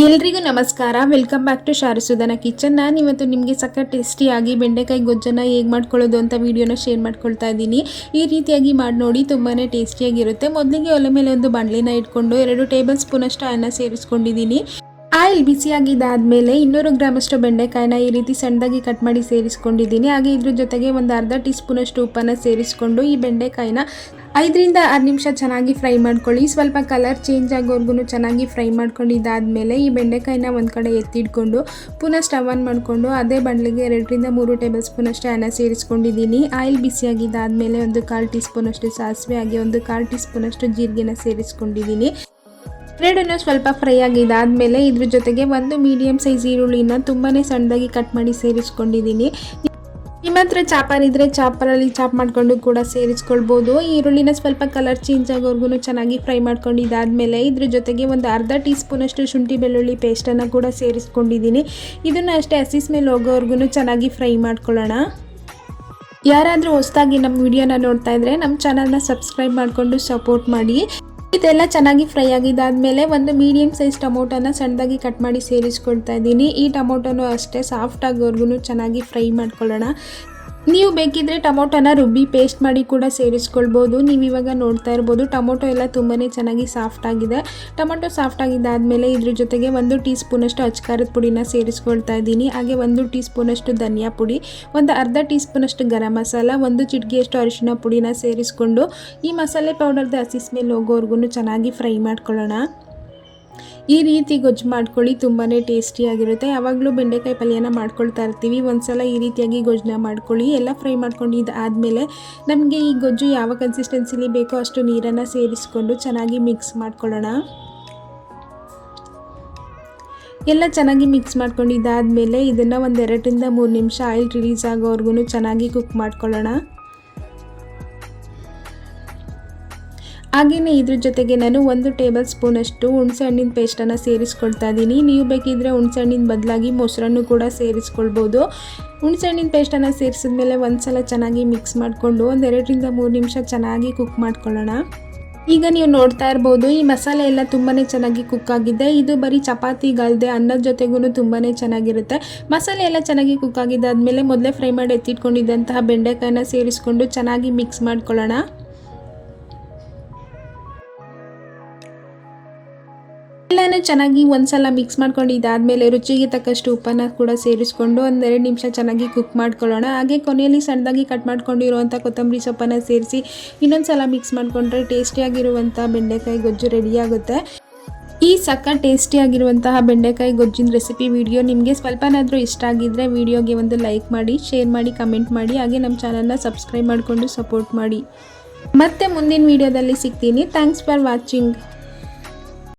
ಎಲ್ರಿಗೂ ನಮಸ್ಕಾರ. Welcome back to Sharasudhana kitchen. ನಾನು ಇವತ್ತು ನಿಮಗೆ ಸಕ್ಕ ಟೇಸ್ಟಿಯಾಗಿ ಬೆಂಡೆಕಾಯಿ ಗೊಜ್ಜನ್ನು ಹೇಗೆ ಮಾಡ್ಕೊಳ್ಳೋದು ಅಂತ ವಿಡಿಯೋನ ಶೇರ್ ಮಾಡ್ಕೊಳ್ತಾ ಇದ್ದೀನಿ. ಈ ರೀತಿಯಾಗಿ ಮಾಡಿ ನೋಡಿ, ತುಂಬಾ ಟೇಸ್ಟಿಯಾಗಿರುತ್ತೆ. ಮೊದಲಿಗೆ ಒಲೆ ಮೇಲೆ ಒಂದು ಬಾಣಲಿನ ಇಟ್ಕೊಂಡು 2 ಟೇಬಲ್ ಸ್ಪೂನ್ ಅಷ್ಟು ಅನ್ನ ಸೇರಿಸ್ಕೊಂಡಿದ್ದೀನಿ. ಆಯಿಲ್ ಬಿಸಿಯಾಗಿದ್ದಾದಮೇಲೆ 200 ಗ್ರಾಮಷ್ಟು ಬೆಂಡೆಕಾಯಿನ ಈ ರೀತಿ ಸಣ್ಣದಾಗಿ ಕಟ್ ಮಾಡಿ ಸೇರಿಸ್ಕೊಂಡಿದ್ದೀನಿ. ಹಾಗೆ ಇದ್ರ ಜೊತೆಗೆ ಒಂದು ಅರ್ಧ ಟೀ ಸ್ಪೂನ್ ಅಷ್ಟು ಉಪ್ಪನ್ನು ಸೇರಿಸ್ಕೊಂಡು ಈ ಬೆಂಡೆಕಾಯಿನ 5 ರಿಂದ 6 ನಿಮಿಷ ಚೆನ್ನಾಗಿ ಫ್ರೈ ಮಾಡ್ಕೊಳ್ಳಿ. ಸ್ವಲ್ಪ ಕಲರ್ ಚೇಂಜ್ ಆಗೋವರೆಗೂ ಚೆನ್ನಾಗಿ ಫ್ರೈ ಮಾಡ್ಕೊಂಡಿದ್ದಾದಮೇಲೆ ಈ ಬೆಂಡೆಕಾಯಿನ ಒಂದು ಕಡೆ ಎತ್ತಿಟ್ಕೊಂಡು ಪುನಃ ಸ್ಟವ್ ಆನ್ ಮಾಡಿಕೊಂಡು ಅದೇ ಬಾಣಲಿಗೆ 2 ರಿಂದ 3 ಟೇಬಲ್ ಸ್ಪೂನ್ ಅಷ್ಟು ಅನ್ನ ಸೇರಿಸ್ಕೊಂಡಿದ್ದೀನಿ. ಆಯಿಲ್ ಬಿಸಿಯಾಗಿದ್ದಾದಮೇಲೆ ಒಂದು 1/4 ಟೀ ಸ್ಪೂನ್ ಅಷ್ಟು ಸಾಸಿವೆ ಹಾಗೆ ಒಂದು 1/4 ಟೀ ಸ್ಪೂನ್ ಅಷ್ಟು ಜೀರಿಗೆನ ಸೇರಿಸ್ಕೊಂಡಿದ್ದೀನಿ. ಎರಡನ್ನೂ ಸ್ವಲ್ಪ ಫ್ರೈ ಆಗಿದ್ದಾದಮೇಲೆ ಇದ್ರ ಜೊತೆಗೆ ಒಂದು ಮೀಡಿಯಮ್ ಸೈಜ್ ಈರುಳ್ಳಿನ ತುಂಬಾ ಸಣ್ಣದಾಗಿ ಕಟ್ ಮಾಡಿ ಸೇರಿಸ್ಕೊಂಡಿದ್ದೀನಿ. ನಿಮ್ಮ ಹತ್ರ ಚಾಪರ್ ಇದ್ದರೆ ಚಾಪರಲ್ಲಿ ಚಾಪ್ ಮಾಡಿಕೊಂಡು ಕೂಡ ಸೇರಿಸ್ಕೊಳ್ಬೋದು. ಈರುಳ್ಳಿನ ಸ್ವಲ್ಪ ಕಲರ್ ಚೇಂಜ್ ಆಗೋವರೆಗೂ ಚೆನ್ನಾಗಿ ಫ್ರೈ ಮಾಡ್ಕೊಂಡಿದ್ದಾದಮೇಲೆ ಇದ್ರ ಜೊತೆಗೆ ಒಂದು ಅರ್ಧ ಟೀ ಸ್ಪೂನ್ ಅಷ್ಟು ಶುಂಠಿ ಬೆಳ್ಳುಳ್ಳಿ ಪೇಸ್ಟನ್ನು ಕೂಡ ಸೇರಿಸ್ಕೊಂಡಿದ್ದೀನಿ. ಇದನ್ನು ಅಷ್ಟೇ ಹಸಿ ಸ್ಮೆಲ್ ಹೋಗೋವರೆಗೂ ಚೆನ್ನಾಗಿ ಫ್ರೈ ಮಾಡ್ಕೊಳ್ಳೋಣ. ಯಾರಾದರೂ ಹೊಸದಾಗಿ ನಮ್ಮ ವಿಡಿಯೋನ ನೋಡ್ತಾ ಇದ್ದರೆ ನಮ್ಮ ಚಾನಲ್ನ ಸಬ್ಸ್ಕ್ರೈಬ್ ಮಾಡಿಕೊಂಡು ಸಪೋರ್ಟ್ ಮಾಡಿ. ಇದೆಲ್ಲ ಚೆನ್ನಾಗಿ ಫ್ರೈ ಆಗಿದ್ದಾದಮೇಲೆ ಒಂದು ಮೀಡಿಯಮ್ ಸೈಜ್ ಟೊಮೊಟೊನ ಸಣ್ಣದಾಗಿ ಕಟ್ ಮಾಡಿ ಸೇರಿಸ್ಕೊಳ್ತಾ ಇದ್ದೀನಿ. ಈ ಟೊಮೊಟೊನೂ ಅಷ್ಟೇ ಸಾಫ್ಟ್ ಆಗೋವರೆಗೂ ಚೆನ್ನಾಗಿ ಫ್ರೈ ಮಾಡ್ಕೊಳ್ಳೋಣ. ನೀವು ಬೇಕಿದ್ರೆ ಟೊಮೊಟೊನ ರುಬ್ಬಿ ಪೇಸ್ಟ್ ಮಾಡಿ ಕೂಡ ಸೇರಿಸ್ಕೊಳ್ಬೋದು. ನೀವು ಇವಾಗ ನೋಡ್ತಾ ಇರ್ಬೋದು ಟೊಮೊಟೊ ಎಲ್ಲ ತುಂಬಾ ಚೆನ್ನಾಗಿ ಸಾಫ್ಟ್ ಆಗಿದೆ. ಟೊಮೊಟೊ ಸಾಫ್ಟ್ ಆಗಿದ್ದಾದಮೇಲೆ ಇದ್ರ ಜೊತೆಗೆ 1 ಟೀ ಸ್ಪೂನ್ ಅಷ್ಟು ಅಚ್ಕಾರದ ಪುಡಿನ ಸೇರಿಸ್ಕೊಳ್ತಾ ಇದ್ದೀನಿ. ಹಾಗೆ 1 ಟೀ ಸ್ಪೂನ್ ಅಷ್ಟು ಧನಿಯಾ ಪುಡಿ, ಒಂದು ಅರ್ಧ ಟೀ ಸ್ಪೂನ್ ಅಷ್ಟು ಗರಂ ಮಸಾಲ, 1 ಚಿಟಿಕೆಯಷ್ಟು ಅರಿಶಿನ ಪುಡಿನ ಸೇರಿಸ್ಕೊಂಡು ಈ ಮಸಾಲೆ ಪೌಡರ್ದು ಹಸಿ ಸ್ಮೆಲ್ ಹೋಗೋವರೆಗೂ ಚೆನ್ನಾಗಿ ಫ್ರೈ ಮಾಡ್ಕೊಳ್ಳೋಣ. ಈ ರೀತಿ ಗೊಜ್ಜು ಮಾಡ್ಕೊಳ್ಳಿ, ತುಂಬಾ ಟೇಸ್ಟಿಯಾಗಿರುತ್ತೆ. ಯಾವಾಗಲೂ ಬೆಂಡೆಕಾಯಿ ಪಲ್ಯನ ಮಾಡ್ಕೊಳ್ತಾ ಇರ್ತೀವಿ, ಒಂದ್ಸಲ ಈ ರೀತಿಯಾಗಿ ಗೊಜ್ಜನ್ನ ಮಾಡ್ಕೊಳ್ಳಿ. ಎಲ್ಲ ಫ್ರೈ ಮಾಡ್ಕೊಂಡಿದ್ದಾದಮೇಲೆ ನಮಗೆ ಈ ಗೊಜ್ಜು ಯಾವ ಕನ್ಸಿಸ್ಟೆನ್ಸಿಲಿ ಬೇಕೋ ಅಷ್ಟು ನೀರನ್ನು ಸೇರಿಸ್ಕೊಂಡು ಚೆನ್ನಾಗಿ ಮಿಕ್ಸ್ ಮಾಡ್ಕೊಳ್ಳೋಣ. ಎಲ್ಲ ಚೆನ್ನಾಗಿ ಮಿಕ್ಸ್ ಮಾಡ್ಕೊಂಡಿದ್ದಾದಮೇಲೆ ಇದನ್ನು ಒಂದು 2 ರಿಂದ 3 ನಿಮಿಷ ಆಯಿಲ್ ರಿಲೀಸ್ ಆಗೋವರೆಗೂ ಚೆನ್ನಾಗಿ ಕುಕ್ ಮಾಡ್ಕೊಳ್ಳೋಣ. ಹಾಗೆಯೇ ಇದ್ರ ಜೊತೆಗೆ ನಾನು 1 ಟೇಬಲ್ ಸ್ಪೂನ್ ಅಷ್ಟು ಹುಣಸೆ ಹಣ್ಣಿನ ಪೇಸ್ಟನ್ನು ಸೇರಿಸ್ಕೊಳ್ತಾ ಇದ್ದೀನಿ. ನೀವು ಬೇಕಿದ್ರೆ ಹುಣಸೆ ಹಣ್ಣಿನ ಬದಲಾಗಿ ಮೊಸರನ್ನು ಕೂಡ ಸೇರಿಸ್ಕೊಳ್ಬೋದು. ಹುಣಸೆ ಹಣ್ಣಿನ ಪೇಸ್ಟನ್ನು ಸೇರಿಸಿದ್ಮೇಲೆ ಒಂದ್ಸಲ ಚೆನ್ನಾಗಿ ಮಿಕ್ಸ್ ಮಾಡಿಕೊಂಡು ಒಂದು 2 ರಿಂದ 3 ನಿಮಿಷ ಚೆನ್ನಾಗಿ ಕುಕ್ ಮಾಡ್ಕೊಳ್ಳೋಣ. ಈಗ ನೀವು ನೋಡ್ತಾ ಇರ್ಬೋದು ಈ ಮಸಾಲೆ ಎಲ್ಲ ತುಂಬಾ ಚೆನ್ನಾಗಿ ಕುಕ್ ಆಗಿದೆ. ಇದು ಬರೀ ಚಪಾತಿಗಲ್ಲದೆ ಅನ್ನದ ಜೊತೆಗೂ ತುಂಬಾ ಚೆನ್ನಾಗಿರುತ್ತೆ. ಮಸಾಲೆ ಎಲ್ಲ ಚೆನ್ನಾಗಿ ಕುಕ್ ಆಗಿದ್ದಾದಮೇಲೆ ಮೊದಲೇ ಫ್ರೈ ಮಾಡಿ ಎತ್ತಿಟ್ಕೊಂಡಿದ್ದಂತಹ ಬೆಂಡೆಕಾಯಿನ ಸೇರಿಸ್ಕೊಂಡು ಚೆನ್ನಾಗಿ ಮಿಕ್ಸ್ ಮಾಡ್ಕೊಳ್ಳೋಣ. ಎಲ್ಲನೂ ಚೆನ್ನಾಗಿ ಒಂದ್ಸಲ ಮಿಕ್ಸ್ ಮಾಡ್ಕೊಂಡಿದ್ದಾದಮೇಲೆ ರುಚಿಗೆ ತಕ್ಕಷ್ಟು ಉಪ್ಪನ್ನು ಕೂಡ ಸೇರಿಸ್ಕೊಂಡು ಒಂದು 2 ನಿಮಿಷ ಚೆನ್ನಾಗಿ ಕುಕ್ ಮಾಡ್ಕೊಳ್ಳೋಣ. ಹಾಗೆ ಕೊನೆಯಲ್ಲಿ ಸಣ್ಣದಾಗಿ ಕಟ್ ಮಾಡ್ಕೊಂಡಿರುವಂಥ ಕೊತ್ತಂಬರಿ ಸೊಪ್ಪನ್ನು ಸೇರಿಸಿ ಇನ್ನೊಂದು ಸಲ ಮಿಕ್ಸ್ ಮಾಡಿಕೊಂಡ್ರೆ ಟೇಸ್ಟಿಯಾಗಿರುವಂಥ ಬೆಂಡೆಕಾಯಿ ಗೊಜ್ಜು ರೆಡಿಯಾಗುತ್ತೆ. ಈ ಸಕ್ಕ ಟೇಸ್ಟಿಯಾಗಿರುವಂತಹ ಬೆಂಡೆಕಾಯಿ ಗೊಜ್ಜಿನ ರೆಸಿಪಿ ವಿಡಿಯೋ ನಿಮಗೆ ಸ್ವಲ್ಪನಾದರೂ ಇಷ್ಟ ಆಗಿದ್ದರೆ ವಿಡಿಯೋಗೆ ಒಂದು ಲೈಕ್ ಮಾಡಿ, ಶೇರ್ ಮಾಡಿ, ಕಮೆಂಟ್ ಮಾಡಿ. ಹಾಗೆ ನಮ್ಮ ಚಾನಲ್ನ ಸಬ್ಸ್ಕ್ರೈಬ್ ಮಾಡಿಕೊಂಡು ಸಪೋರ್ಟ್ ಮಾಡಿ. ಮತ್ತೆ ಮುಂದಿನ ವಿಡಿಯೋದಲ್ಲಿ ಸಿಗ್ತೀನಿ. Thanks for watching.